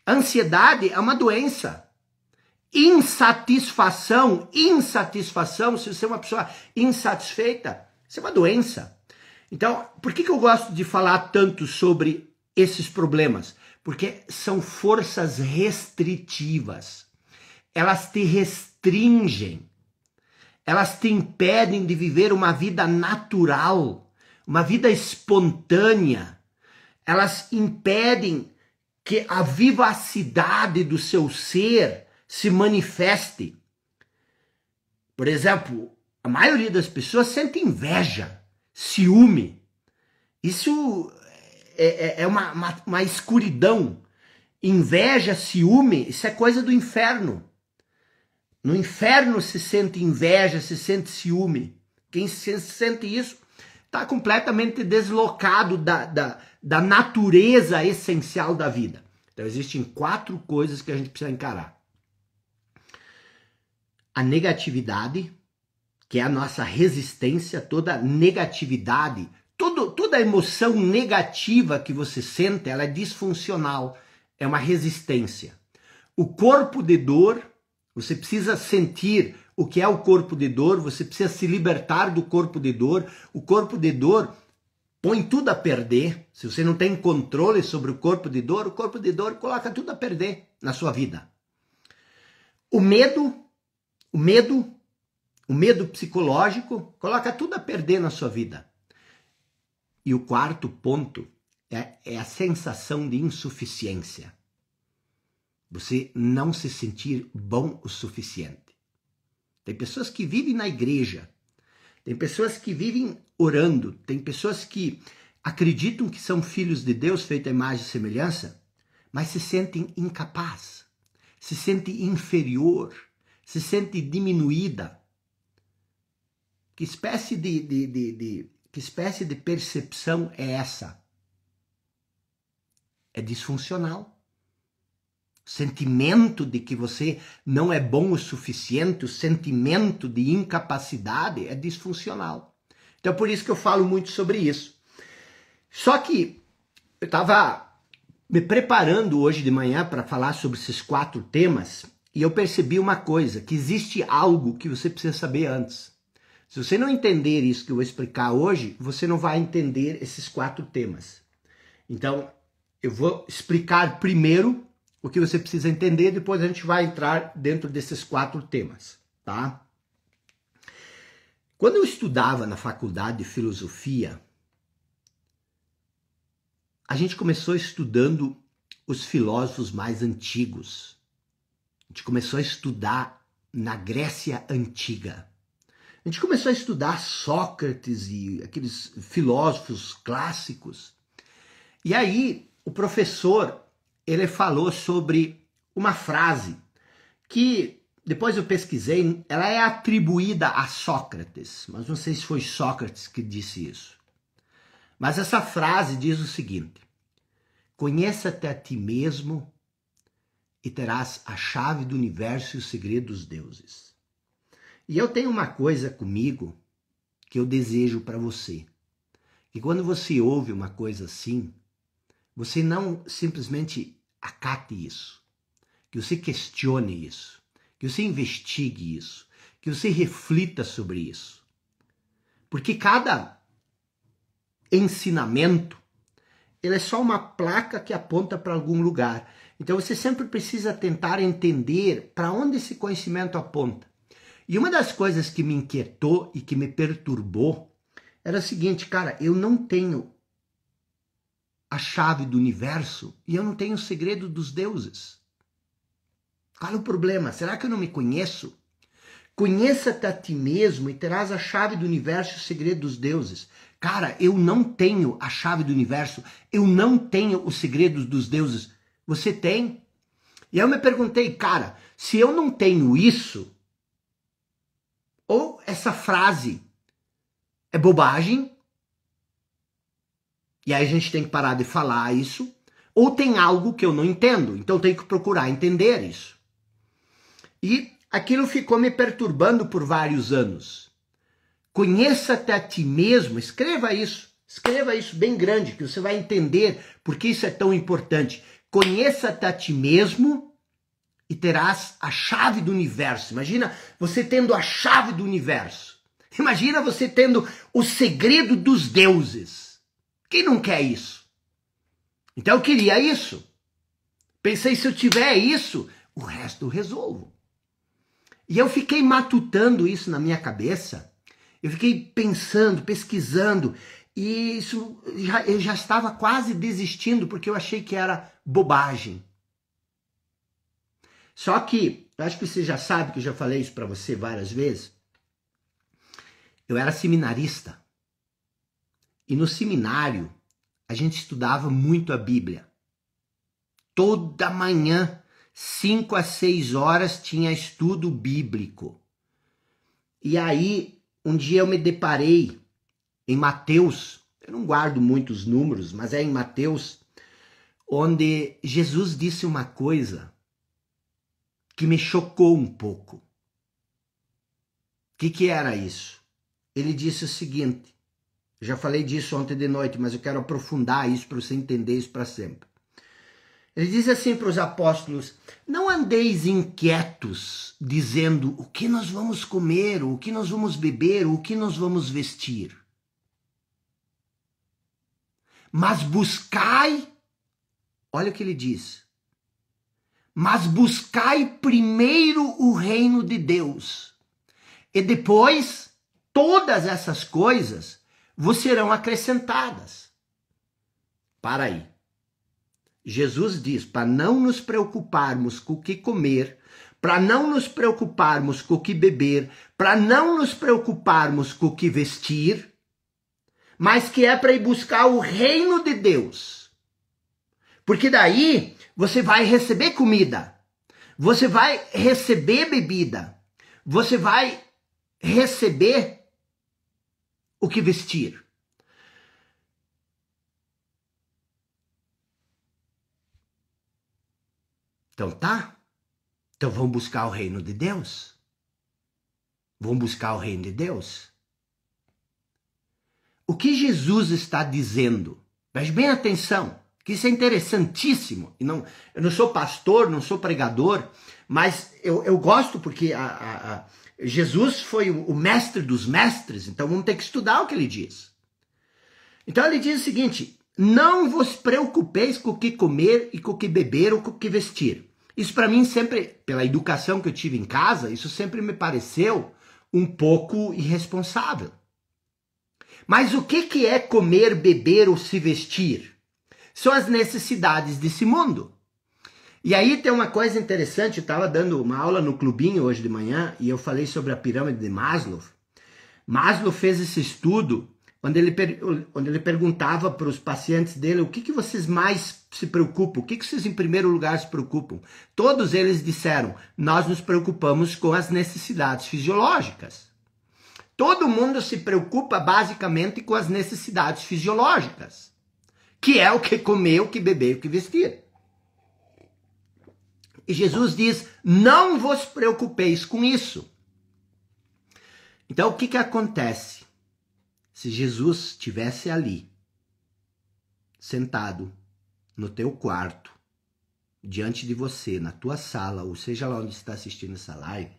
Ansiedade é uma doença. Insatisfação, se você é uma pessoa insatisfeita, isso é uma doença. Então, por que eu gosto de falar tanto sobre esses problemas? Porque são forças restritivas. Elas te restringem. Elas te impedem de viver uma vida natural, uma vida espontânea. Elas impedem que a vivacidade do seu ser se manifeste. Por exemplo, a maioria das pessoas sente inveja, ciúme. Isso é uma escuridão. Inveja, ciúme, isso é coisa do inferno. No inferno se sente inveja, se sente ciúme. Quem se sente isso está completamente deslocado da natureza essencial da vida. Então existem 4 coisas que a gente precisa encarar. A negatividade, que é a nossa resistência, toda negatividade, toda emoção negativa que você sente, ela é disfuncional, é uma resistência. O corpo de dor, você precisa sentir o que é o corpo de dor, você precisa se libertar do corpo de dor. O corpo de dor põe tudo a perder. Se você não tem controle sobre o corpo de dor coloca tudo a perder na sua vida. O medo psicológico coloca tudo a perder na sua vida. E o 4º ponto é a sensação de insuficiência. Você não se sentir bom o suficiente. Tem pessoas que vivem na igreja, tem pessoas que vivem orando, tem pessoas que acreditam que são filhos de Deus, feitos à imagem e semelhança, mas se sentem incapazes, se sentem inferior, se sente diminuída. Que espécie de percepção é essa? É disfuncional. O sentimento de que você não é bom o suficiente, o sentimento de incapacidade é disfuncional. Então por isso que eu falo muito sobre isso. Só que eu estava me preparando hoje de manhã para falar sobre esses 4 temas e eu percebi uma coisa, que existe algo que você precisa saber antes. Se você não entender isso que eu vou explicar hoje, você não vai entender esses 4 temas. Então, eu vou explicar primeiro o que você precisa entender, depois a gente vai entrar dentro desses 4 temas, tá? Quando eu estudava na faculdade de filosofia, a gente começou estudando os filósofos mais antigos. A gente começou a estudar na Grécia Antiga. A gente começou a estudar Sócrates e aqueles filósofos clássicos. E aí, o professor, ele falou sobre uma frase que, depois eu pesquisei, ela é atribuída a Sócrates, mas não sei se foi Sócrates que disse isso. Mas essa frase diz o seguinte: conheça-te a ti mesmo e terás a chave do universo e o segredo dos deuses. E eu tenho uma coisa comigo que eu desejo para você. Que quando você ouve uma coisa assim, você não simplesmente acate isso. Que você questione isso. Que você investigue isso. Que você reflita sobre isso. Porque cada ensinamento, ele é só uma placa que aponta para algum lugar. Então você sempre precisa tentar entender para onde esse conhecimento aponta. E uma das coisas que me inquietou e que me perturbou era o seguinte, cara, eu não tenho a chave do universo e eu não tenho o segredo dos deuses. Qual é o problema? Será que eu não me conheço? Conheça-te a ti mesmo e terás a chave do universo e o segredo dos deuses. Cara, eu não tenho a chave do universo, eu não tenho os segredos dos deuses. Você tem? E eu me perguntei, cara, se eu não tenho isso, ou essa frase é bobagem, e aí a gente tem que parar de falar isso, ou tem algo que eu não entendo, então eu tenho que procurar entender isso. E aquilo ficou me perturbando por vários anos. Conheça-te a ti mesmo, escreva isso bem grande, que você vai entender por que isso é tão importante. conheça-te a ti mesmo e terás a chave do universo. Imagina você tendo a chave do universo. Imagina você tendo o segredo dos deuses. Quem não quer isso? Então eu queria isso. Pensei, se eu tiver isso, o resto eu resolvo. E eu fiquei matutando isso na minha cabeça. Eu fiquei pensando, pesquisando. E isso eu já estava quase desistindo, porque eu achei que era bobagem. Só que, eu acho que você já sabe, que eu já falei isso para você várias vezes. Eu era seminarista. E no seminário, a gente estudava muito a Bíblia. Toda manhã, 5 a 6 horas, tinha estudo bíblico. E aí, um dia eu me deparei em Mateus, eu não guardo muitos números, mas é em Mateus, onde Jesus disse uma coisa que me chocou um pouco. O que era isso? Ele disse o seguinte, eu já falei disso ontem de noite, mas eu quero aprofundar isso para você entender isso para sempre. Ele diz assim para os apóstolos, não andeis inquietos, dizendo o que nós vamos comer, o que nós vamos beber, o que nós vamos vestir. Mas buscai, olha o que ele diz, mas buscai primeiro o reino de Deus, e depois todas essas coisas vos serão acrescentadas. Para aí. Jesus diz para não nos preocuparmos com o que comer, para não nos preocuparmos com o que beber, para não nos preocuparmos com o que vestir, mas que é para ir buscar o reino de Deus. Porque daí você vai receber comida, você vai receber bebida, você vai receber o que vestir. Então tá? Então vamos buscar o reino de Deus? Vamos buscar o reino de Deus? O que Jesus está dizendo? Preste bem atenção, que isso é interessantíssimo. Eu não sou pastor, não sou pregador, mas eu gosto porque Jesus foi o mestre dos mestres, então vamos ter que estudar o que ele diz. Então ele diz o seguinte, não vos preocupeis com o que comer e com o que beber ou com o que vestir. Isso para mim sempre, pela educação que eu tive em casa, isso sempre me pareceu um pouco irresponsável. Mas o que é comer, beber ou se vestir? São as necessidades desse mundo. E aí tem uma coisa interessante, eu estava dando uma aula no clubinho hoje de manhã e eu falei sobre a pirâmide de Maslow. Maslow fez esse estudo onde ele perguntava para os pacientes dele o que vocês mais se preocupam, o que vocês em primeiro lugar se preocupam. Todos eles disseram, nós nos preocupamos com as necessidades fisiológicas. Todo mundo se preocupa basicamente com as necessidades fisiológicas, que é o que comer, o que beber, o que vestir. E Jesus diz, não vos preocupeis com isso. Então o que acontece? Se Jesus estivesse ali, sentado no teu quarto, diante de você, na tua sala, ou seja lá onde você está assistindo essa live,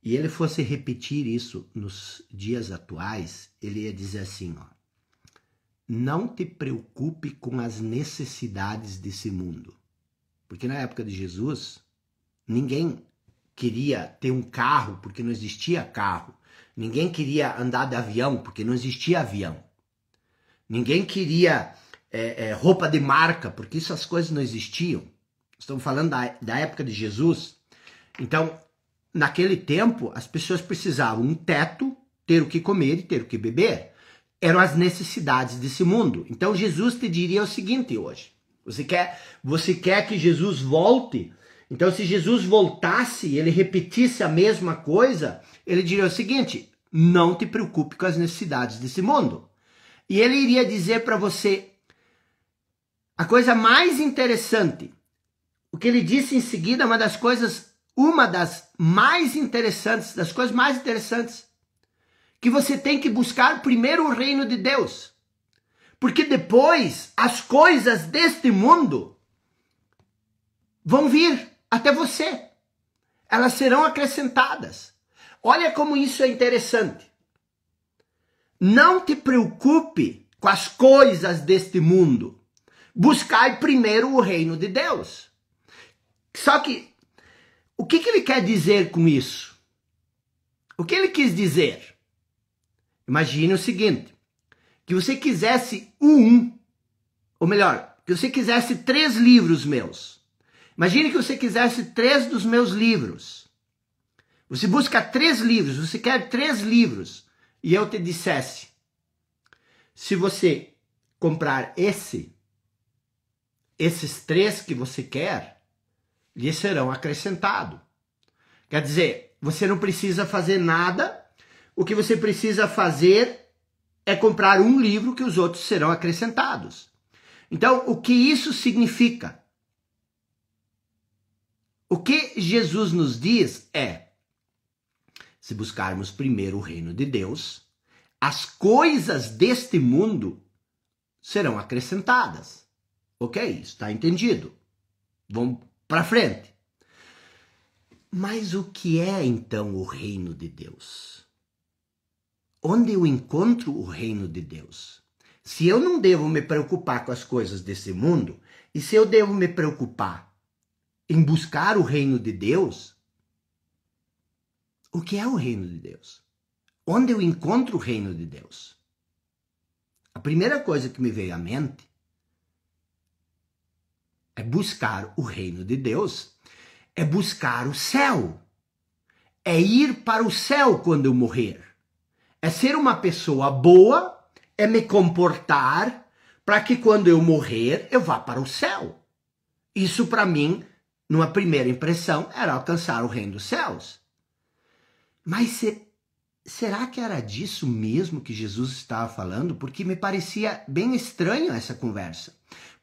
e ele fosse repetir isso nos dias atuais, ele ia dizer assim, ó, não te preocupe com as necessidades desse mundo. Porque na época de Jesus, ninguém queria ter um carro, porque não existia carro. Ninguém queria andar de avião, porque não existia avião. Ninguém queria roupa de marca, porque essas coisas não existiam. Estamos falando da época de Jesus. Então, naquele tempo, as pessoas precisavam um teto, ter o que comer e ter o que beber. Eram as necessidades desse mundo. Então, Jesus te diria o seguinte hoje. Você quer que Jesus volte? Então, se Jesus voltasse e ele repetisse a mesma coisa, ele diria o seguinte, não te preocupe com as necessidades desse mundo. E ele iria dizer para você a coisa mais interessante. O que ele disse em seguida, uma das mais interessantes, das coisas mais interessantes, que você tem que buscar primeiro o reino de Deus. Porque depois as coisas deste mundo vão vir até você. Elas serão acrescentadas. Olha como isso é interessante. Não te preocupe com as coisas deste mundo. Buscai primeiro o reino de Deus. Só que, o que ele quer dizer com isso? O que ele quis dizer? Imagine o seguinte, que você quisesse ou melhor, que você quisesse 3 livros meus. Imagine que você quisesse 3 dos meus livros. Você busca 3 livros, você quer 3 livros. E eu te dissesse, se você comprar esses 3 que você quer, lhe serão acrescentados. Quer dizer, você não precisa fazer nada, o que você precisa fazer é comprar um livro que os outros serão acrescentados. Então, o que isso significa? O que Jesus nos diz é, se buscarmos primeiro o reino de Deus, as coisas deste mundo serão acrescentadas. Ok? Está entendido? Vamos para frente. Mas o que é então o reino de Deus? Onde eu encontro o reino de Deus? Se eu não devo me preocupar com as coisas desse mundo, e se eu devo me preocupar em buscar o reino de Deus, o que é o reino de Deus? Onde eu encontro o reino de Deus? A primeira coisa que me veio à mente é buscar o reino de Deus, é buscar o céu, é ir para o céu quando eu morrer, é ser uma pessoa boa, é me comportar para que quando eu morrer eu vá para o céu. Isso para mim, numa primeira impressão, era alcançar o reino dos céus. Mas será que era disso mesmo que Jesus estava falando? Porque me parecia bem estranho essa conversa.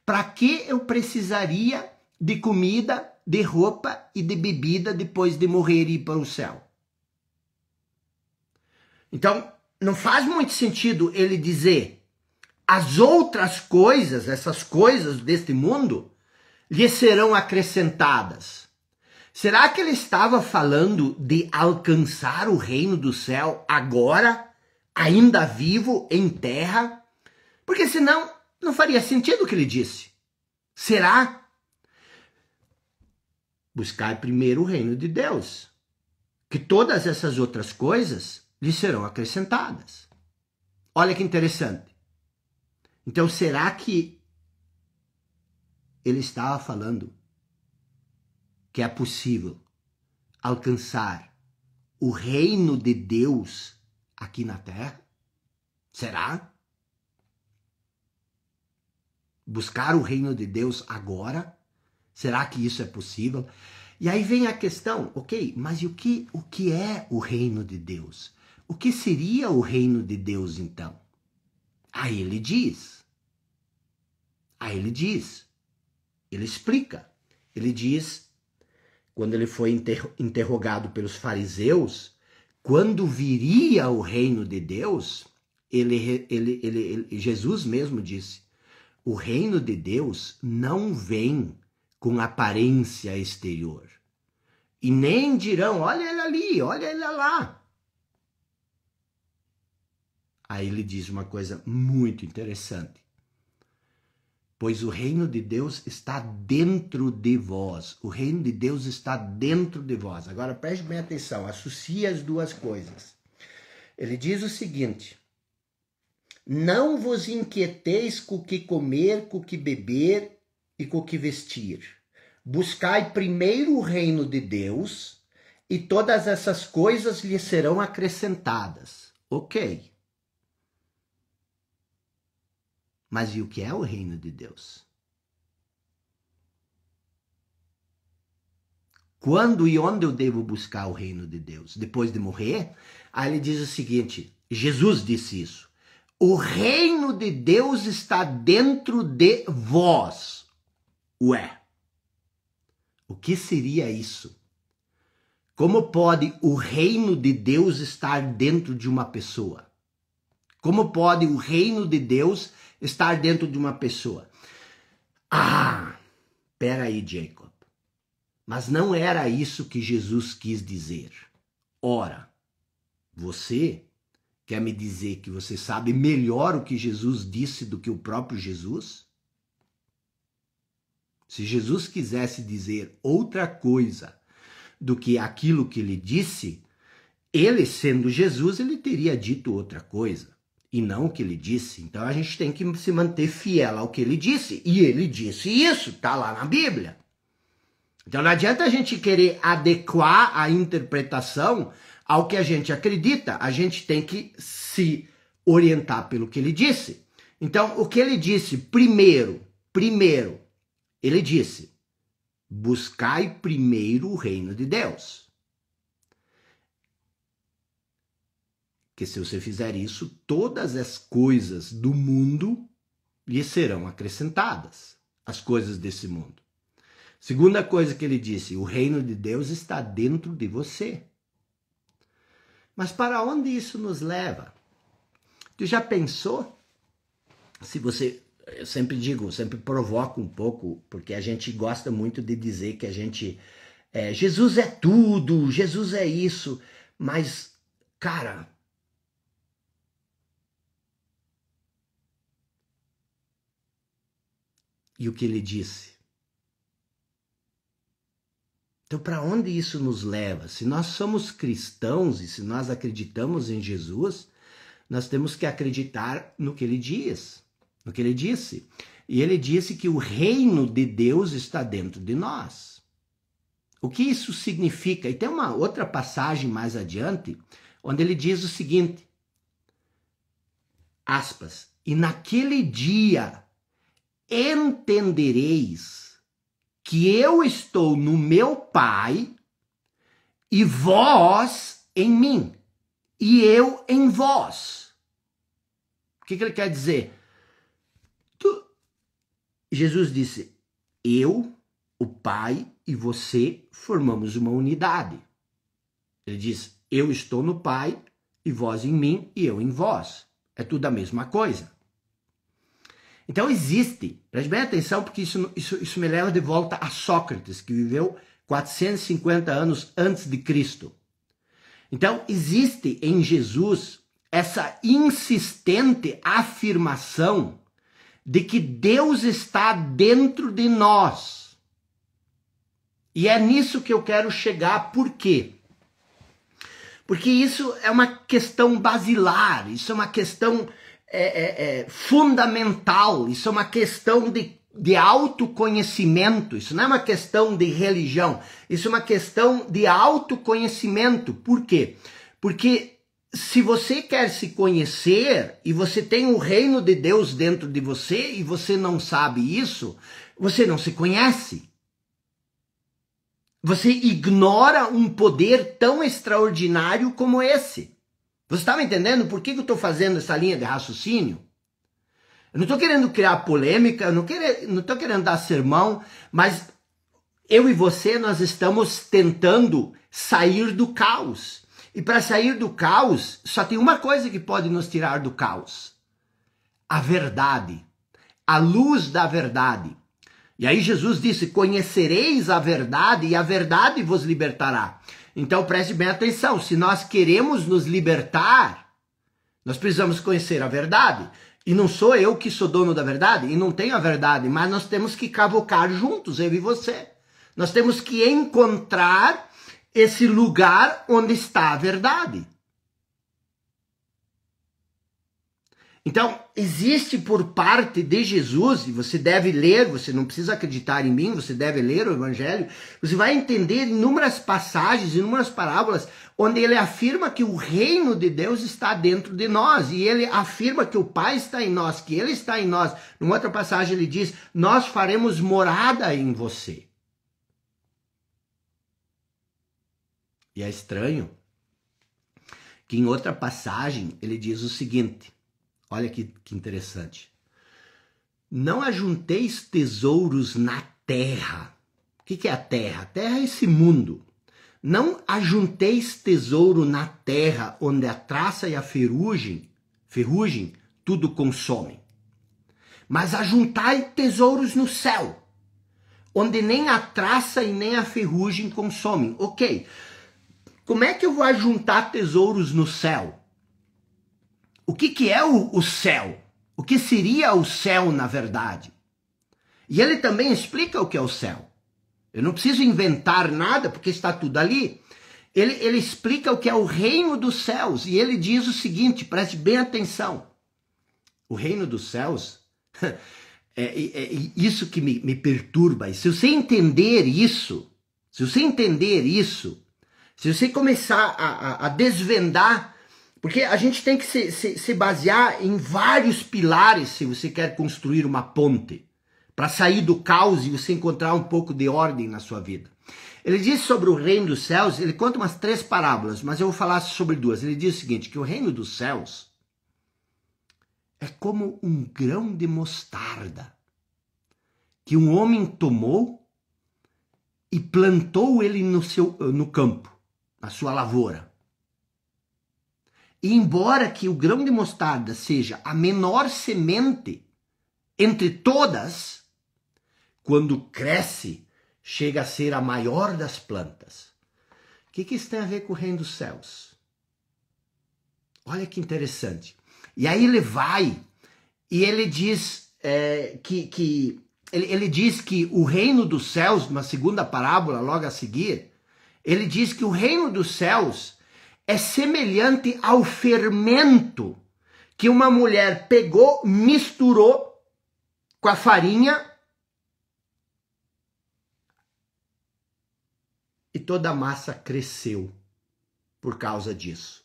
Para que eu precisaria de comida, de roupa e de bebida depois de morrer e ir para o céu? Então, não faz muito sentido ele dizer as outras coisas, essas coisas deste mundo, lhe serão acrescentadas. Será que ele estava falando de alcançar o reino do céu agora, ainda vivo, em terra? Porque senão não faria sentido o que ele disse. Será? Buscar primeiro o reino de Deus, que todas essas outras coisas lhe serão acrescentadas. Olha que interessante. Então, será que ele estava falando que é possível alcançar o reino de Deus aqui na terra? Será? Buscar o reino de Deus agora? Será que isso é possível? E aí vem a questão, ok, mas o que é o reino de Deus? O que seria o reino de Deus então? Aí ele explica, ele diz, quando ele foi interrogado pelos fariseus, quando viria o reino de Deus, Jesus mesmo disse, o reino de Deus não vem com aparência exterior. E nem dirão, olha ele ali, olha ele lá. Aí ele diz uma coisa muito interessante. Pois o reino de Deus está dentro de vós. O reino de Deus está dentro de vós. Agora preste bem atenção, associe as duas coisas. Ele diz o seguinte, não vos inquieteis com o que comer, com o que beber e com o que vestir. Buscai primeiro o reino de Deus e todas essas coisas lhe serão acrescentadas. Ok. Mas e o que é o reino de Deus? Quando e onde eu devo buscar o reino de Deus? Depois de morrer? Aí ele diz o seguinte, Jesus disse isso. O reino de Deus está dentro de vós. Ué, o que seria isso? Como pode o reino de Deus estar dentro de uma pessoa? Como pode o reino de Deus estar dentro de uma pessoa. Ah, peraí, Jacob. Mas não era isso que Jesus quis dizer. Ora, você quer me dizer que você sabe melhor o que Jesus disse do que o próprio Jesus? Se Jesus quisesse dizer outra coisa do que aquilo que ele disse, ele, sendo Jesus, ele teria dito outra coisa, e não o que ele disse. Então a gente tem que se manter fiel ao que ele disse, e ele disse isso, está lá na Bíblia. Então não adianta a gente querer adequar a interpretação ao que a gente acredita, a gente tem que se orientar pelo que ele disse. Então o que ele disse primeiro, ele disse: buscai primeiro o reino de Deus. Que se você fizer isso, todas as coisas do mundo lhe serão acrescentadas, as coisas desse mundo. Segunda coisa que ele disse: o reino de Deus está dentro de você. Mas para onde isso nos leva? Tu já pensou? Se você, eu sempre digo, sempre provoco um pouco, porque a gente gosta muito de dizer que a gente, Jesus é tudo, Jesus é isso, mas, cara, e o que ele disse? Então, para onde isso nos leva? Se nós somos cristãos e se nós acreditamos em Jesus, nós temos que acreditar no que ele diz, no que ele disse. E ele disse que o reino de Deus está dentro de nós. O que isso significa? E tem uma outra passagem mais adiante, onde ele diz o seguinte, aspas, e naquele dia entendereis que eu estou no meu Pai e vós em mim e eu em vós. O que ele quer dizer? Jesus disse, eu, o Pai e você formamos uma unidade. Ele diz, eu estou no Pai e vós em mim e eu em vós. É tudo a mesma coisa. Então existe, preste bem atenção, porque isso me leva de volta a Sócrates, que viveu 450 anos antes de Cristo. Então existe em Jesus essa insistente afirmação de que Deus está dentro de nós. E é nisso que eu quero chegar. Por quê? Porque isso é uma questão basilar, isso é uma questão fundamental, isso é uma questão de autoconhecimento, isso não é uma questão de religião, isso é uma questão de autoconhecimento. Por quê? Porque se você quer se conhecer e você tem o reino de Deus dentro de você e você não sabe isso, você não se conhece. Você ignora um poder tão extraordinário como esse. Você está me entendendo por que eu estou fazendo essa linha de raciocínio? Eu não estou querendo criar polêmica, eu não estou querendo dar sermão, mas eu e você, nós estamos tentando sair do caos. E para sair do caos, só tem uma coisa que pode nos tirar do caos. A verdade. A luz da verdade. E aí Jesus disse, conhecereis a verdade e a verdade vos libertará. Então preste bem atenção, se nós queremos nos libertar, nós precisamos conhecer a verdade. E não sou eu que sou dono da verdade, e não tenho a verdade, mas nós temos que cavocar juntos, eu e você. Nós temos que encontrar esse lugar onde está a verdade. Então, existe por parte de Jesus, e você deve ler, você não precisa acreditar em mim, você deve ler o Evangelho, você vai entender inúmeras passagens, inúmeras parábolas, onde ele afirma que o reino de Deus está dentro de nós, e ele afirma que o Pai está em nós, que ele está em nós. Numa outra passagem ele diz, nós faremos morada em você. E é estranho que em outra passagem ele diz o seguinte, olha que interessante. Não ajunteis tesouros na terra. O que é a terra? A terra é esse mundo. Não ajunteis tesouro na terra, onde a traça e a ferrugem tudo consomem. mas ajuntai tesouros no céu, onde nem a traça e nem a ferrugem consomem. Ok, como é que eu vou ajuntar tesouros no céu? O que é o céu? O que seria o céu, na verdade? E ele também explica o que é o céu. Eu não preciso inventar nada, porque está tudo ali. Ele explica o que é o reino dos céus, e ele diz o seguinte, preste bem atenção. O reino dos céus, é isso que me perturba. E se você entender isso, se você começar a desvendar, porque a gente tem que se basear em vários pilares se você quer construir uma ponte, para sair do caos e você encontrar um pouco de ordem na sua vida. Ele diz sobre o reino dos céus, ele conta umas 3 parábolas, mas eu vou falar sobre 2. Ele diz o seguinte, que o reino dos céus é como um grão de mostarda que um homem tomou e plantou ele no campo, na sua lavoura. E embora que o grão de mostarda seja a menor semente entre todas, quando cresce, chega a ser a maior das plantas. O que isso tem a ver com o reino dos céus? Olha que interessante. E aí ele vai e ele diz ele diz que o reino dos céus, numa segunda parábola, logo a seguir, ele diz que o reino dos céus é semelhante ao fermento que uma mulher pegou, misturou com a farinha e toda a massa cresceu por causa disso.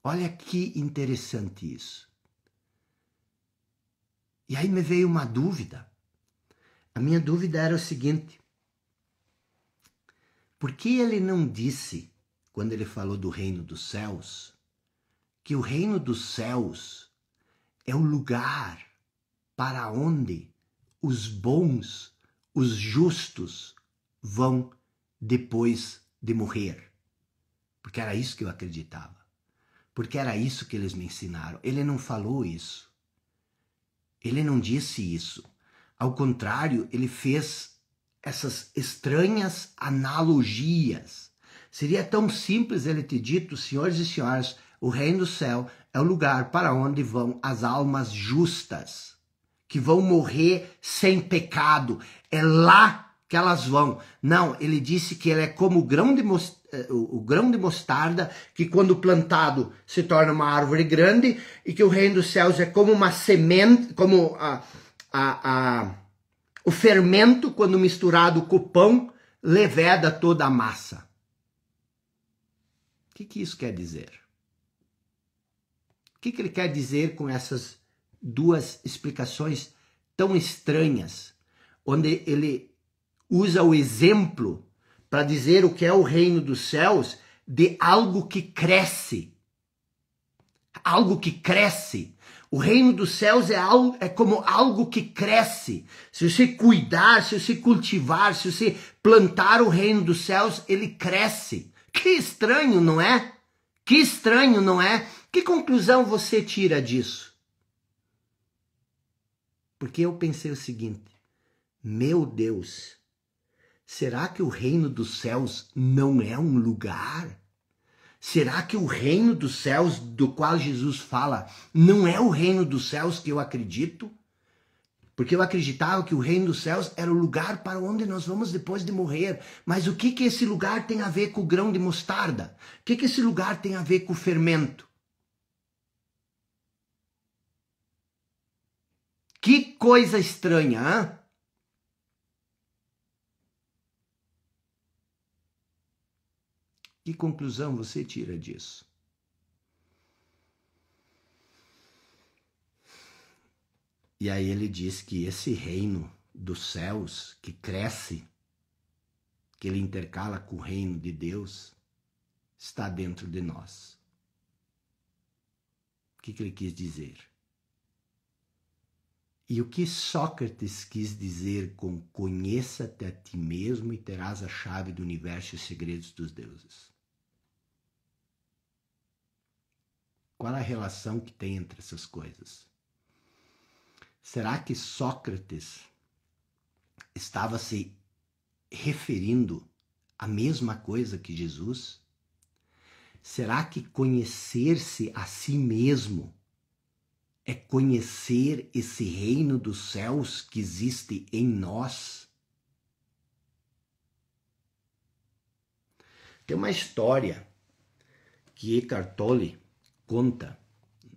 Olha que interessante isso. E aí me veio uma dúvida. A minha dúvida era o seguinte: por que ele não disse, quando ele falou do reino dos céus, que o reino dos céus é o lugar para onde os bons, os justos vão depois de morrer? Porque era isso que eu acreditava. Porque era isso que eles me ensinaram. Ele não falou isso. Ele não disse isso. Ao contrário, ele fez essas estranhas analogias. Seria tão simples ele ter dito, senhores e senhoras, o reino do céu é o lugar para onde vão as almas justas, que vão morrer sem pecado. É lá que elas vão. Não, ele disse que ele é como o grão de mostarda, que quando plantado se torna uma árvore grande, e que o reino dos céus é como uma semente, como o fermento, quando misturado com o pão, leveda toda a massa. O que isso quer dizer? O que ele quer dizer com essas 2 explicações tão estranhas, onde ele usa o exemplo para dizer o que é o reino dos céus de algo que cresce. Algo que cresce. O reino dos céus é como algo que cresce. Se você cuidar, se você cultivar, se você plantar o reino dos céus, ele cresce. Que estranho, não é? Que estranho, não é? Que conclusão você tira disso? Porque eu pensei o seguinte: meu Deus, será que o reino dos céus não é um lugar? Será que o reino dos céus do qual Jesus fala não é o reino dos céus que eu acredito? Porque eu acreditava que o reino dos céus era o lugar para onde nós vamos depois de morrer. Mas o que esse lugar tem a ver com o grão de mostarda? O que esse lugar tem a ver com o fermento? Que coisa estranha, hein? Que conclusão você tira disso? E aí ele diz que esse reino dos céus que cresce, que ele intercala com o reino de Deus, está dentro de nós. O que ele quis dizer? E o que Sócrates quis dizer com conheça-te a ti mesmo e terás a chave do universo e os segredos dos deuses? Qual a relação que tem entre essas coisas? Será que Sócrates estava se referindo à mesma coisa que Jesus? Será que conhecer-se a si mesmo é conhecer esse reino dos céus que existe em nós? Tem uma história que Eckhart Tolle conta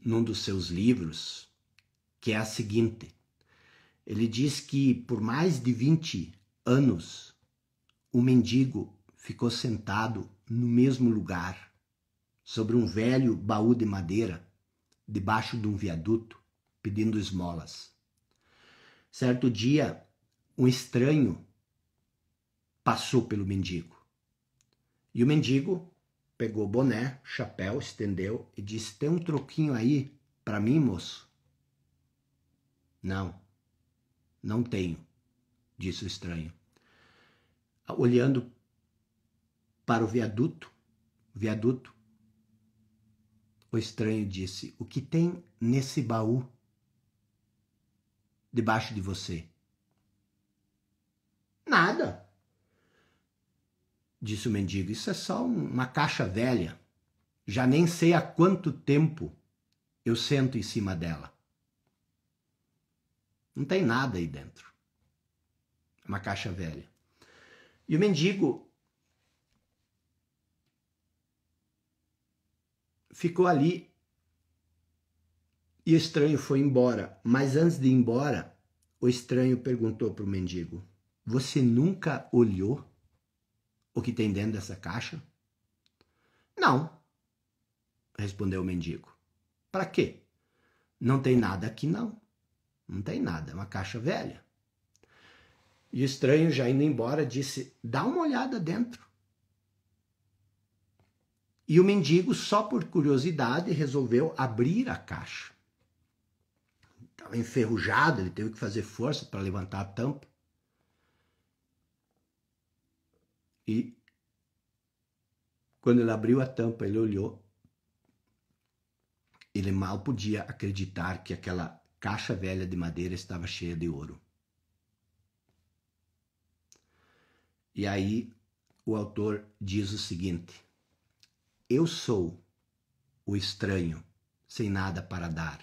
num dos seus livros, que é a seguinte. Ele diz que por mais de 20 anos, o mendigo ficou sentado no mesmo lugar, sobre um velho baú de madeira, debaixo de um viaduto, pedindo esmolas. Certo dia, um estranho passou pelo mendigo. E o mendigo pegou o boné, chapéu, estendeu e disse: tem um troquinho aí para mim, moço? Não, não tenho, disse o estranho. Olhando para o viaduto, o estranho disse: o que tem nesse baú debaixo de você? Nada, disse o mendigo. Isso é só uma caixa velha. Já nem sei há quanto tempo eu sento em cima dela. Não tem nada aí dentro. É uma caixa velha. E o mendigo ficou ali e o estranho foi embora. Mas antes de ir embora, o estranho perguntou para o mendigo: você nunca olhou o que tem dentro dessa caixa? Não, respondeu o mendigo. Para quê? Não tem nada aqui não. Não tem nada, é uma caixa velha. E o estranho, já indo embora, disse: dá uma olhada dentro. E o mendigo, só por curiosidade, resolveu abrir a caixa. Estava enferrujado, ele teve que fazer força para levantar a tampa. E quando ele abriu a tampa, ele olhou. Ele mal podia acreditar que aquela caixa velha de madeira estava cheia de ouro. E aí o autor diz o seguinte: eu sou o estranho sem nada para dar,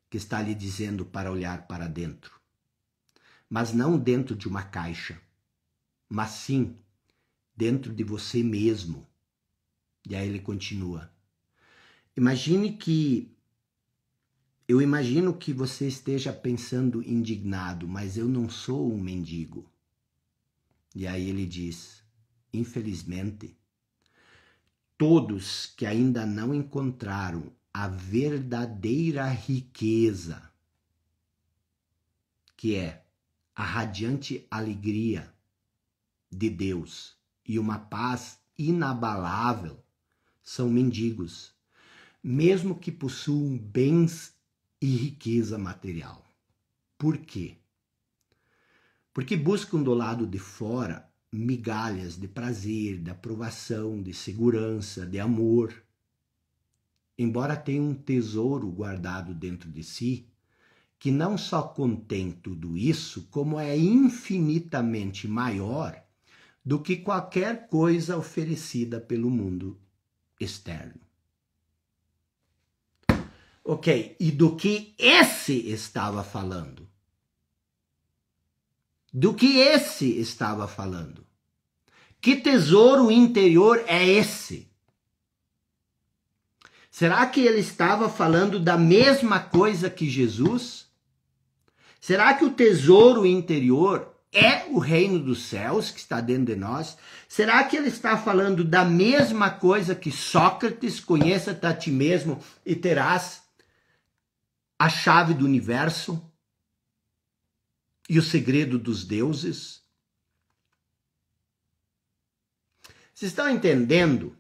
que está lhe dizendo para olhar para dentro, mas não dentro de uma caixa, mas sim dentro de você mesmo. E aí ele continua: eu imagino que você esteja pensando indignado, mas eu não sou um mendigo. E aí ele diz: infelizmente, todos que ainda não encontraram a verdadeira riqueza, que é a radiante alegria de Deus e uma paz inabalável, são mendigos, mesmo que possuam bens e riqueza material. Por quê? Porque buscam do lado de fora migalhas de prazer, de aprovação, de segurança, de amor. Embora tenham um tesouro guardado dentro de si, que não só contém tudo isso, como é infinitamente maior do que qualquer coisa oferecida pelo mundo externo. Ok, e do que esse estava falando? Do que esse estava falando? Que tesouro interior é esse? Será que ele estava falando da mesma coisa que Jesus? Será que o tesouro interior é o reino dos céus que está dentro de nós? Será que ele está falando da mesma coisa que Sócrates: conheça-te a ti mesmo e terás a chave do universo e o segredo dos deuses? Vocês estão entendendo?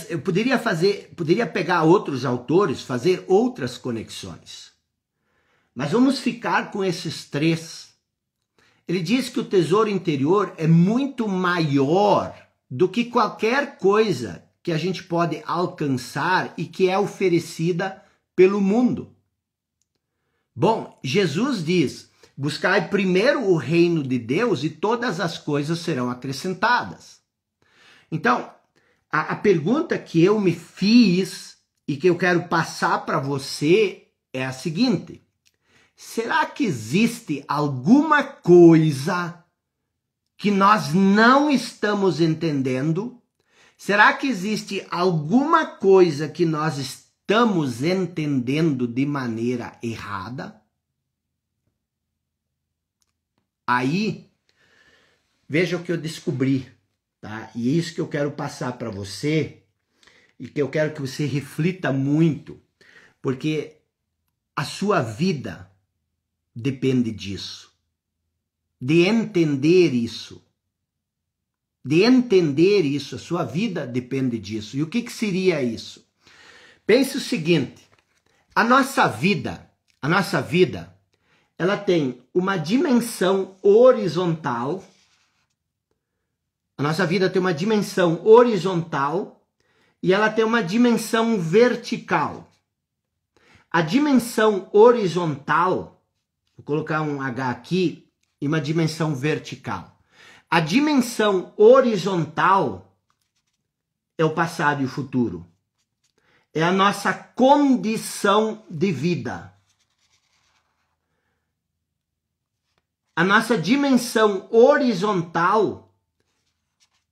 Eu poderia pegar outros autores, fazer outras conexões. Mas vamos ficar com esses três. Ele diz que o tesouro interior é muito maior do que qualquer coisa que a gente pode alcançar e que é oferecida pelo mundo. Bom, Jesus diz, buscai primeiro o reino de Deus e todas as coisas serão acrescentadas. Então, a pergunta que eu me fiz e que eu quero passar para você é a seguinte: será que existe alguma coisa que nós não estamos entendendo? Será que existe alguma coisa que nós estamos entendendo de maneira errada? Aí, veja o que eu descobri, tá? E é isso que eu quero passar para você e que eu quero que você reflita muito, porque a sua vida depende disso, de entender isso. De entender isso, a sua vida depende disso. E o que seria isso? Pense o seguinte, a nossa vida, ela tem uma dimensão horizontal. A nossa vida tem uma dimensão horizontal e ela tem uma dimensão vertical. A dimensão horizontal, vou colocar um H aqui, e uma dimensão vertical. A dimensão horizontal é o passado e o futuro. É a nossa condição de vida. A nossa dimensão horizontal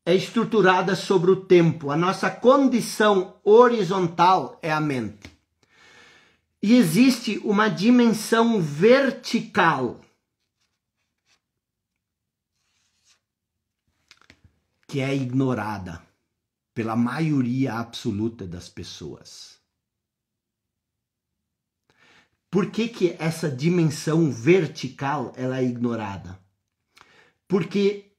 é estruturada sobre o tempo. A nossa condição horizontal é a mente. E existe uma dimensão vertical, que é ignorada pela maioria absoluta das pessoas. Por que essa dimensão vertical ela é ignorada? Porque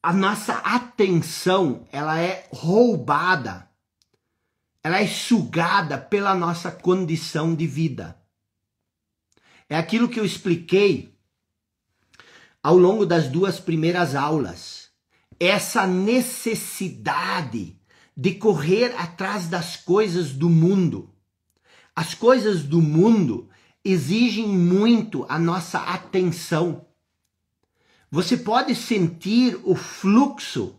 a nossa atenção ela é roubada, ela é sugada pela nossa condição de vida. É aquilo que eu expliquei ao longo das 2 primeiras aulas. Essa necessidade de correr atrás das coisas do mundo. As coisas do mundo exigem muito a nossa atenção. Você pode sentir o fluxo.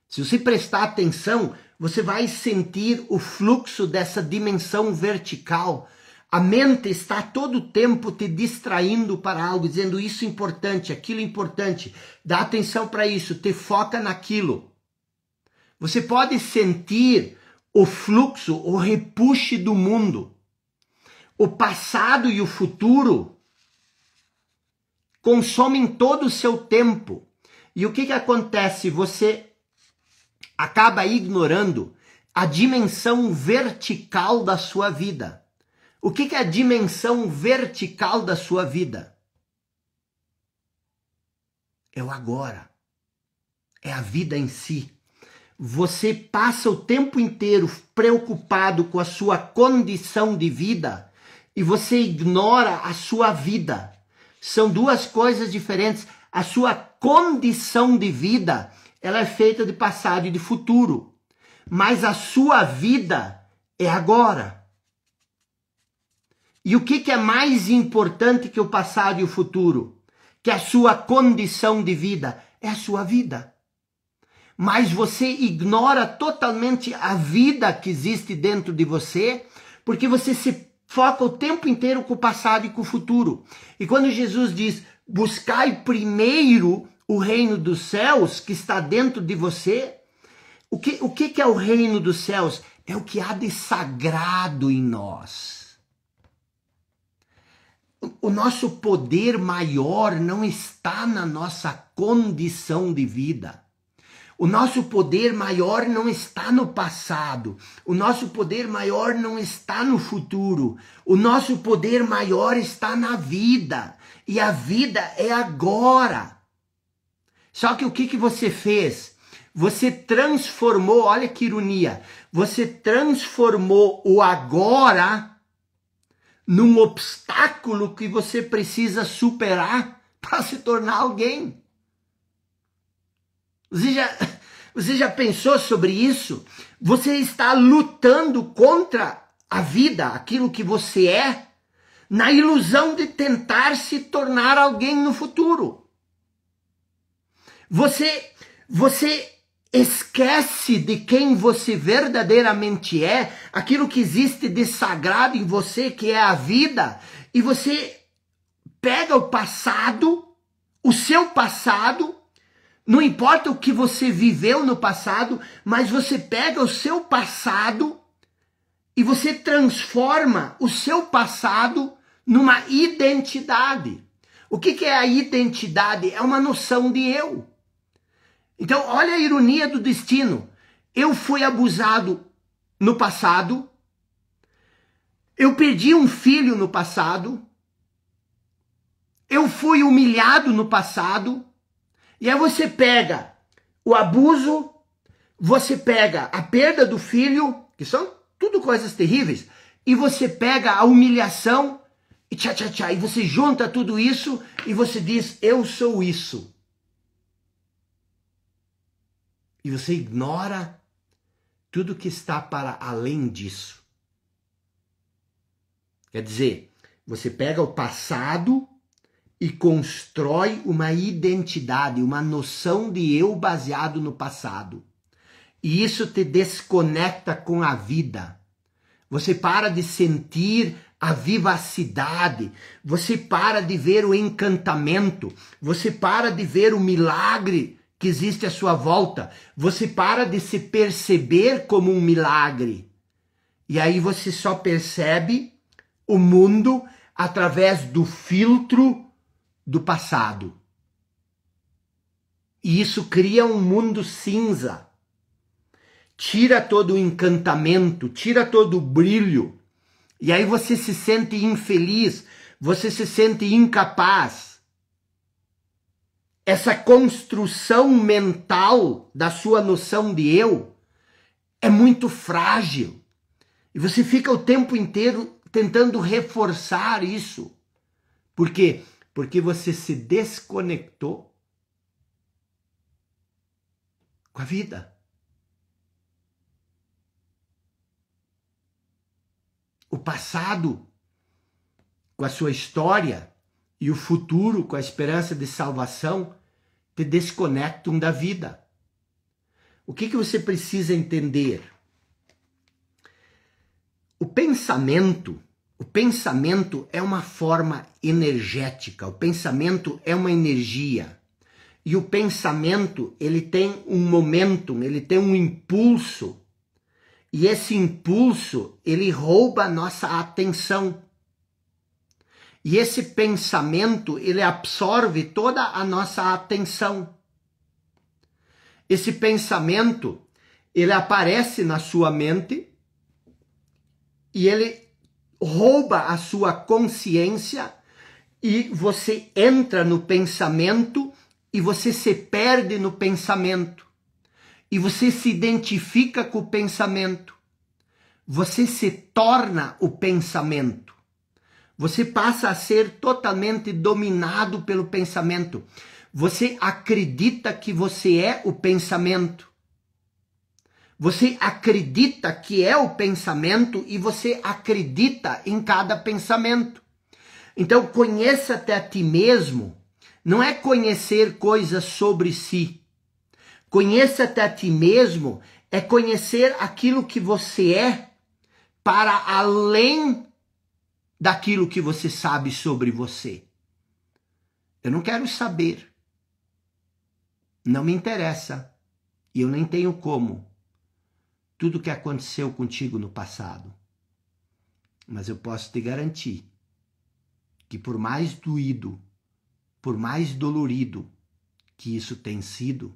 Se você prestar atenção, você vai sentir o fluxo dessa dimensão vertical. A mente está todo o tempo te distraindo para algo, dizendo isso é importante, aquilo é importante. Dá atenção para isso, te foca naquilo. Você pode sentir o fluxo, o repuxe do mundo. O passado e o futuro consomem todo o seu tempo. E o que acontece? Você acaba ignorando a dimensão vertical da sua vida. O que é a dimensão vertical da sua vida? É o agora. É a vida em si. Você passa o tempo inteiro preocupado com a sua condição de vida e você ignora a sua vida. São 2 coisas diferentes. A sua condição de vida, ela é feita de passado e de futuro. Mas a sua vida é agora. E o que é mais importante que o passado e o futuro? Que a sua condição de vida é a sua vida. Mas você ignora totalmente a vida que existe dentro de você, porque você se foca o tempo inteiro com o passado e com o futuro. E quando Jesus diz, buscai primeiro o reino dos céus que está dentro de você, o que é o reino dos céus? É o que há de sagrado em nós. O nosso poder maior não está na nossa condição de vida. O nosso poder maior não está no passado. O nosso poder maior não está no futuro. O nosso poder maior está na vida. E a vida é agora. Só que o que você fez? Você transformou, olha que ironia, você transformou o agora num obstáculo que você precisa superar para se tornar alguém. Você já pensou sobre isso? Você está lutando contra a vida, aquilo que você é, na ilusão de tentar se tornar alguém no futuro. Você esquece de quem você verdadeiramente é, aquilo que existe de sagrado em você, que é a vida, e você pega o passado, o seu passado, não importa o que você viveu no passado, mas você pega o seu passado e você transforma o seu passado numa identidade. O que é a identidade? É uma noção de eu. Então, olha a ironia do destino. Eu fui abusado no passado, eu perdi um filho no passado, eu fui humilhado no passado, e aí você pega o abuso, você pega a perda do filho, que são tudo coisas terríveis, e você pega a humilhação, e e você junta tudo isso, e você diz, eu sou isso. E você ignora tudo que está para além disso. Quer dizer, você pega o passado e constrói uma identidade, uma noção de eu baseado no passado. E isso te desconecta com a vida. Você para de sentir a vivacidade, você para de ver o encantamento, você para de ver o milagre que existe à sua volta, você para de se perceber como um milagre. E aí você só percebe o mundo através do filtro do passado. E isso cria um mundo cinza. Tira todo o encantamento, tira todo o brilho. E aí você se sente infeliz, você se sente incapaz. Essa construção mental da sua noção de eu é muito frágil. E você fica o tempo inteiro tentando reforçar isso. Por quê? Porque você se desconectou com a vida. O passado, com a sua história, e o futuro, com a esperança de salvação, te desconectam da vida. O que você precisa entender? O pensamento é uma forma energética, o pensamento é uma energia. E o pensamento, ele tem um momentum, ele tem um impulso. E esse impulso, ele rouba a nossa atenção. E esse pensamento, ele absorve toda a nossa atenção. Esse pensamento, ele aparece na sua mente e ele rouba a sua consciência e você entra no pensamento e você se perde no pensamento. E você se identifica com o pensamento. Você se torna o pensamento. Você passa a ser totalmente dominado pelo pensamento. Você acredita que você é o pensamento. Você acredita que é o pensamento e você acredita em cada pensamento. Então, conheça-te a ti mesmo. Não é conhecer coisas sobre si. Conheça-te a ti mesmo é conhecer aquilo que você é para além daquilo que você sabe sobre você. Eu não quero saber. Não me interessa. E eu nem tenho como. Tudo que aconteceu contigo no passado. Mas eu posso te garantir que por mais doído, por mais dolorido que isso tem sido,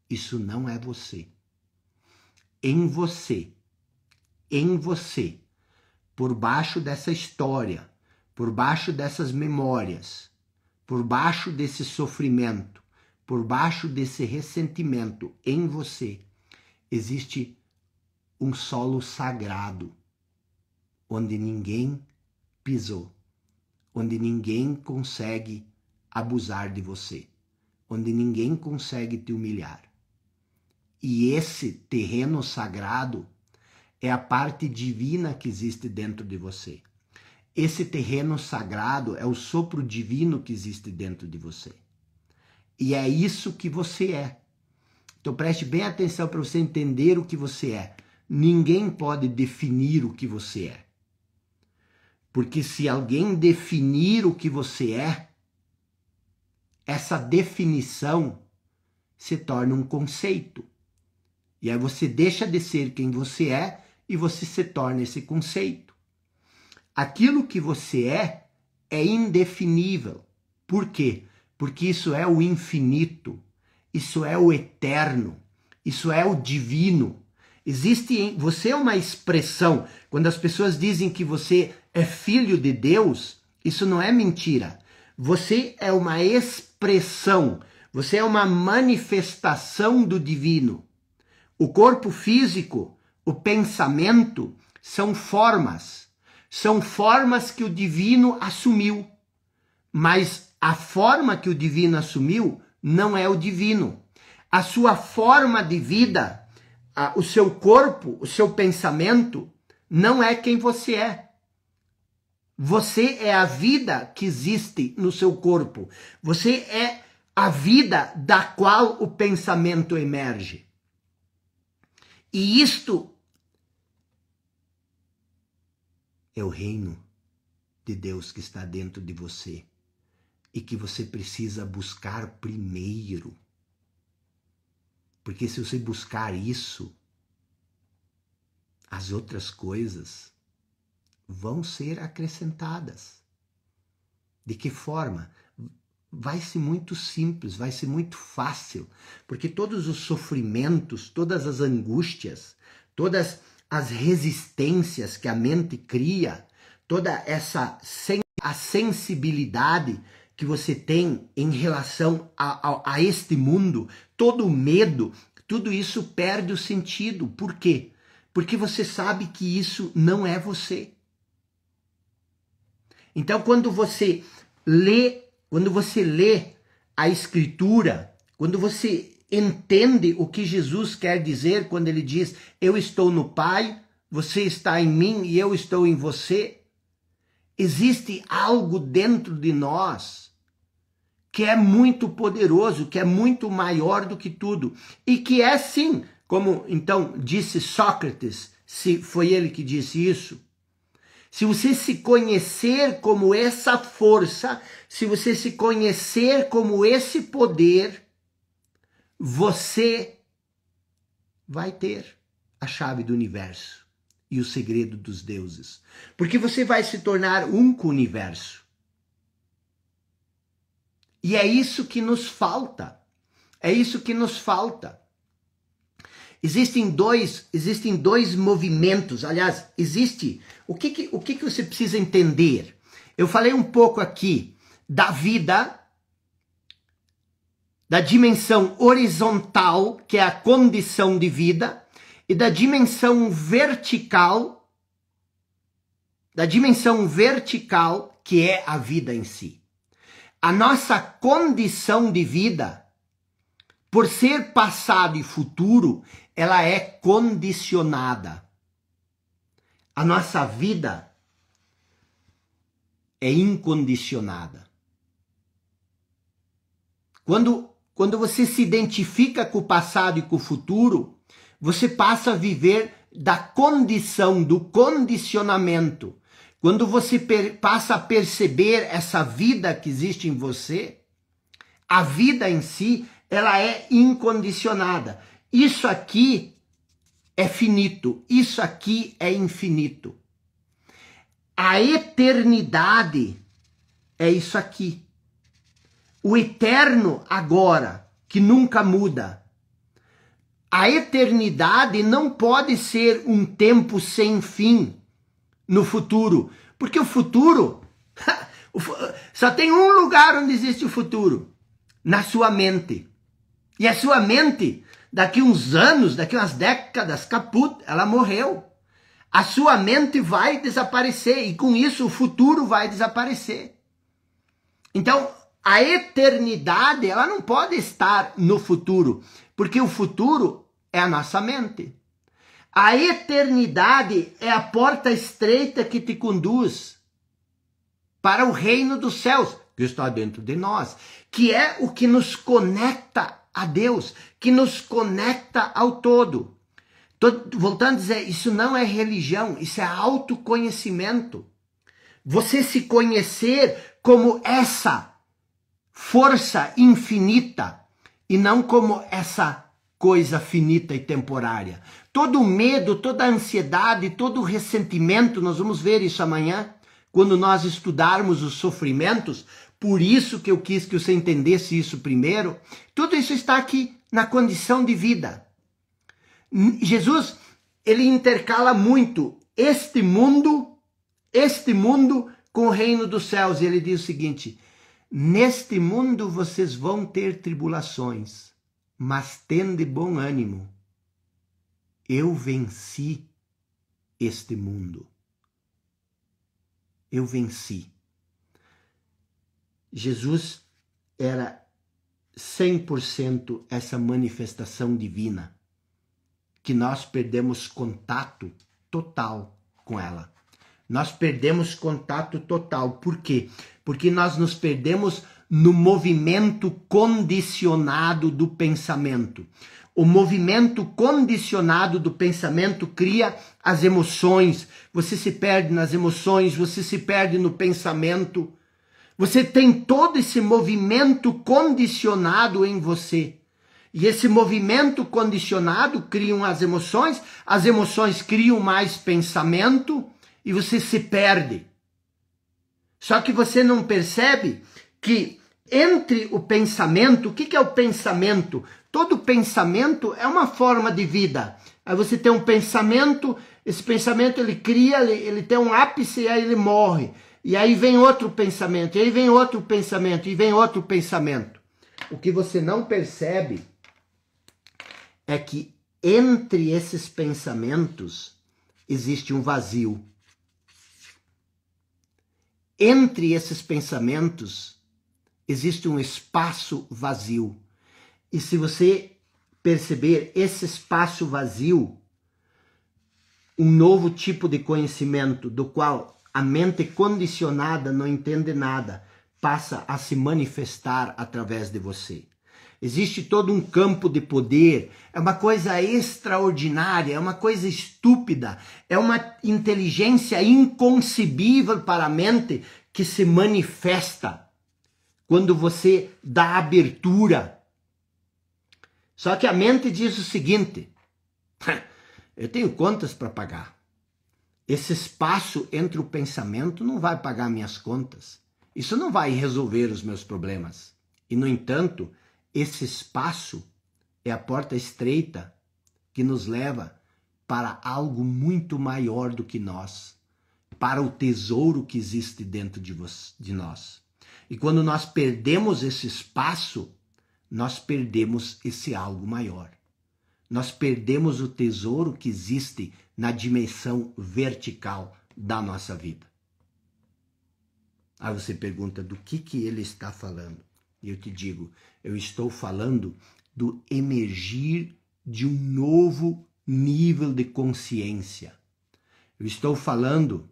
isso não é você. Em você, por baixo dessa história, por baixo dessas memórias, por baixo desse sofrimento, por baixo desse ressentimento, em você, existe um solo sagrado, onde ninguém pisou, onde ninguém consegue abusar de você, onde ninguém consegue te humilhar. E esse terreno sagrado é a parte divina que existe dentro de você. Esse terreno sagrado é o sopro divino que existe dentro de você. E é isso que você é. Então preste bem atenção para você entender o que você é. Ninguém pode definir o que você é. Porque se alguém definir o que você é, essa definição se torna um conceito. E aí você deixa de ser quem você é e você se torna esse conceito. Aquilo que você é indefinível. Por quê? Porque isso é o infinito, isso é o eterno, isso é o divino. Você é uma expressão. Quando as pessoas dizem que você é filho de Deus, isso não é mentira. Você é uma expressão, você é uma manifestação do divino. O corpo físico, o pensamento, são formas que o divino assumiu. Mas a forma que o divino assumiu não é o divino. A sua forma de vida, o seu corpo, o seu pensamento, não é quem você é. Você é a vida que existe no seu corpo. Você é a vida da qual o pensamento emerge. E isto é o reino de Deus que está dentro de você e que você precisa buscar primeiro. Porque se você buscar isso, as outras coisas vão ser acrescentadas. De que forma? Vai ser muito simples, vai ser muito fácil, porque todos os sofrimentos, todas as angústias, todas as resistências que a mente cria, toda essa a sensibilidade que você tem em relação a este mundo, todo o medo, tudo isso perde o sentido. Por quê? Porque você sabe que isso não é você. Então, quando você lê a Escritura, quando você entende o que Jesus quer dizer quando ele diz: eu estou no Pai, você está em mim e eu estou em você, existe algo dentro de nós que é muito poderoso, que é muito maior do que tudo. E que é sim, como então disse Sócrates, se foi ele que disse isso, se você se conhecer como essa força, se você se conhecer como esse poder, você vai ter a chave do universo e o segredo dos deuses. Porque você vai se tornar um com o universo. E é isso que nos falta. É isso que nos falta. Existem dois movimentos. Aliás, existe... O que você precisa entender? Eu falei um pouco aqui da vida, da dimensão horizontal, que é a condição de vida, e da dimensão vertical, que é a vida em si. A nossa condição de vida, por ser passado e futuro, ela é condicionada. A nossa vida é incondicionada. Quando você se identifica com o passado e com o futuro, você passa a viver da condição, do condicionamento. Quando você passa a perceber essa vida que existe em você, a vida em si, ela é incondicionada. Isso aqui é finito, isso aqui é infinito. A eternidade é isso aqui. O eterno agora, que nunca muda. A eternidade não pode ser um tempo sem fim no futuro, porque o futuro, só tem um lugar onde existe o futuro, na sua mente. E a sua mente, daqui uns anos, daqui umas décadas, caput, ela morreu. A sua mente vai desaparecer e com isso o futuro vai desaparecer. Então, a eternidade, ela não pode estar no futuro, porque o futuro é a nossa mente. A eternidade é a porta estreita que te conduz para o reino dos céus, que está dentro de nós, que é o que nos conecta a Deus, que nos conecta ao todo. Voltando a dizer, isso não é religião, isso é autoconhecimento. Você se conhecer como essa força infinita e não como essa coisa finita e temporária. Todo o medo, toda a ansiedade, todo o ressentimento, nós vamos ver isso amanhã, quando nós estudarmos os sofrimentos. Por isso que eu quis que você entendesse isso primeiro. Tudo isso está aqui na condição de vida. Jesus, ele intercala muito este mundo com o reino dos céus. E ele diz o seguinte: neste mundo vocês vão ter tribulações, mas tende bom ânimo. Eu venci este mundo. Eu venci. Jesus era 100% essa manifestação divina, que nós perdemos contato total com ela. Nós perdemos contato total. Por quê? Porque nós nos perdemos no movimento condicionado do pensamento. O movimento condicionado do pensamento cria as emoções. Você se perde nas emoções, você se perde no pensamento. Você tem todo esse movimento condicionado em você. E esse movimento condicionado cria as emoções criam mais pensamento e você se perde. Só que você não percebe que entre o pensamento, o que é o pensamento? Todo pensamento é uma forma de vida. Aí você tem um pensamento, esse pensamento ele cria, ele tem um ápice e aí ele morre. E aí vem outro pensamento, e aí vem outro pensamento, e vem outro pensamento. O que você não percebe é que entre esses pensamentos existe um vazio. Entre esses pensamentos existe um espaço vazio. E se você perceber esse espaço vazio, um novo tipo de conhecimento do qual a mente condicionada não entende nada, passa a se manifestar através de você. Existe todo um campo de poder, é uma coisa extraordinária, é uma coisa estúpida, é uma inteligência inconcebível para a mente que se manifesta quando você dá abertura. Só que a mente diz o seguinte: eu tenho contas para pagar. Esse espaço entre o pensamento não vai pagar minhas contas. Isso não vai resolver os meus problemas. E, no entanto, esse espaço é a porta estreita que nos leva para algo muito maior do que nós, para o tesouro que existe dentro de nós. E quando nós perdemos esse espaço, nós perdemos esse algo maior. Nós perdemos o tesouro que existe na dimensão vertical da nossa vida. Aí você pergunta do que ele está falando. E eu te digo, eu estou falando do emergir de um novo nível de consciência. Eu estou falando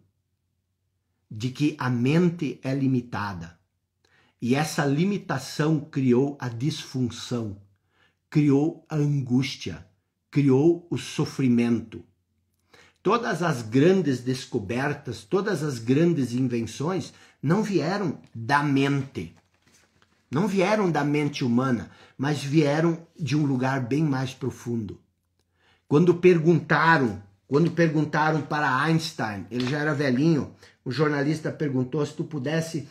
de que a mente é limitada. E essa limitação criou a disfunção, criou a angústia, criou o sofrimento. Todas as grandes descobertas, todas as grandes invenções não vieram da mente. Não vieram da mente humana, mas vieram de um lugar bem mais profundo. Quando perguntaram para Einstein, ele já era velhinho, o jornalista perguntou se tu pudesse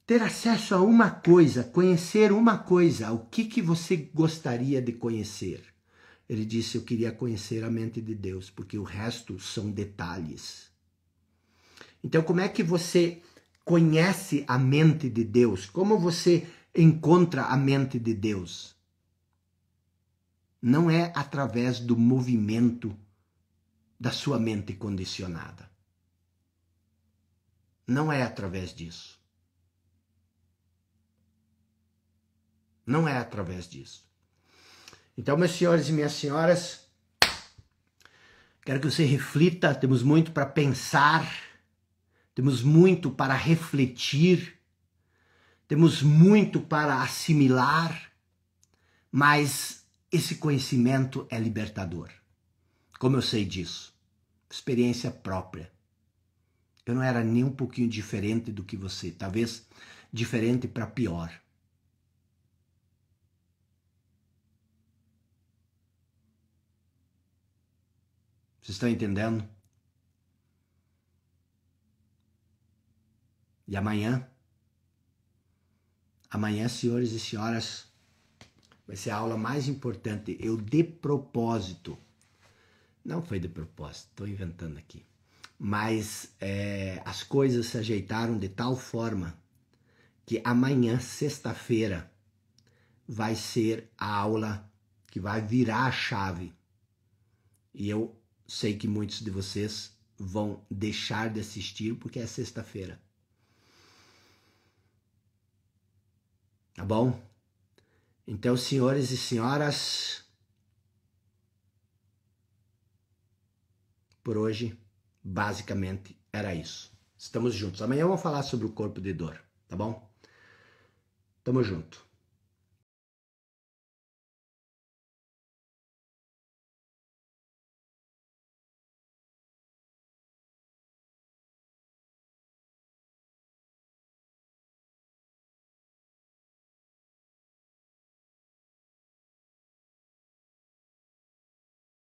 ter acesso a uma coisa, conhecer uma coisa, o que você gostaria de conhecer? Ele disse, eu queria conhecer a mente de Deus, porque o resto são detalhes. Então, como é que você conhece a mente de Deus? Como você encontra a mente de Deus? Não é através do movimento da sua mente condicionada. Não é através disso. Não é através disso. Então, meus senhores e minhas senhoras, quero que você reflita, temos muito para pensar, temos muito para refletir, temos muito para assimilar, mas esse conhecimento é libertador. Como eu sei disso? Experiência própria. Eu não era nem um pouquinho diferente do que você, talvez diferente para pior. Vocês estão entendendo? E amanhã, senhores e senhoras, vai ser a aula mais importante. Eu, de propósito, não foi de propósito, estou inventando aqui, mas as coisas se ajeitaram de tal forma que amanhã, sexta-feira, vai ser a aula que vai virar a chave. E eu sei que muitos de vocês vão deixar de assistir porque é sexta-feira. Tá bom? Então, senhores e senhoras, por hoje, basicamente, era isso. Estamos juntos. Amanhã eu vou falar sobre o corpo de dor, tá bom? Tamo junto.